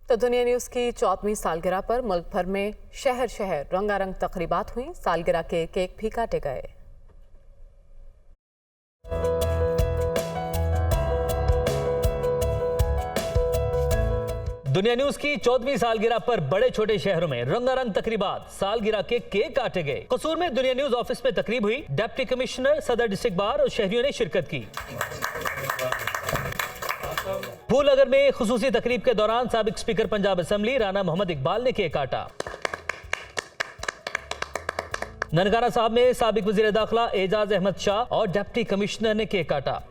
तो दुनिया न्यूज की 14वीं सालगिरह पर मुल्क भर में शहर शहर रंगारंग तकरीबात हुई। सालगिरह के केक भी काटे गए। दुनिया न्यूज की 14वीं सालगिरह पर बड़े छोटे शहरों में रंगारंग तकरीबात, सालगिरह के केक काटे गए। कसूर में दुनिया न्यूज ऑफिस में तकरीब हुई। डिप्टी कमिश्नर, सदर डिस्ट्रिक्ट बार और शहरियों ने शिरकत की। फूलनगर में खुसूसी तकरीब के दौरान साबिक स्पीकर पंजाब असेंबली राना मोहम्मद इकबाल ने केक काटा। ननकाना साहब में साबिक वजीर दाखिला एजाज अहमद शाह और डिप्टी कमिश्नर ने केक काटा।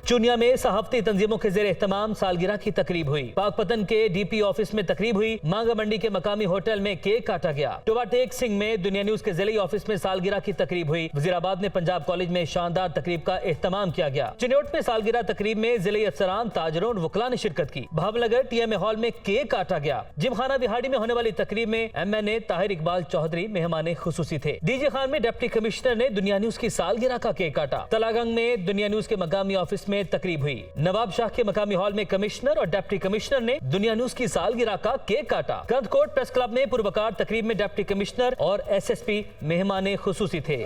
चुनिया में सहाफती तंजीमों के जेर एहतमाम सालगिरह की तकरीब हुई। पाकपतन के डीपी ऑफिस में तकरीब हुई। मांगा मंडी के मकामी होटल में केक काटा गया। टोबाटेक सिंह में दुनिया न्यूज के जिले ऑफिस में सालगिरह की तकरीब हुई। वजीराबाद में पंजाब कॉलेज में शानदार तकरीब का एहतमाम किया गया। चिन्योट में सालगिरह तकरीब में जिले अफसरान, ताजरों और वकला ने शिरकत की। भावनगर टीएमए हॉल में केक काटा गया। जिमखाना विहाड़ी में होने वाली तकरीब में MNA ताहिर इकबाल चौधरी मेहमान खुसूसी थे। डीजे खान में डिप्टी कमिश्नर ने दुनिया न्यूज की सालगिरह का केक काटा। तलागंग में दुनिया न्यूज के मकामी ऑफिस में तकरीब हुई। नवाब शाह के मकामी हॉल में कमिश्नर और डिप्टी कमिश्नर ने दुनिया न्यूज की सालगिरह का केक काटा। कंदकोट प्रेस क्लब में पुरवकार तकरीब में डिप्टी कमिश्नर और SSP मेहमान खुसूसी थे।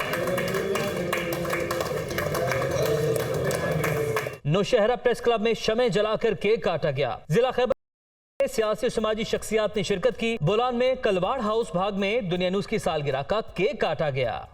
नौशहरा प्रेस क्लब में शमे जलाकर केक काटा गया। जिला खैबर में सियासी और समाजी शख्सियात ने शिरकत की। बोलान में कलवाड़ हाउस भाग में दुनिया न्यूज की सालगिरह का केक काटा गया।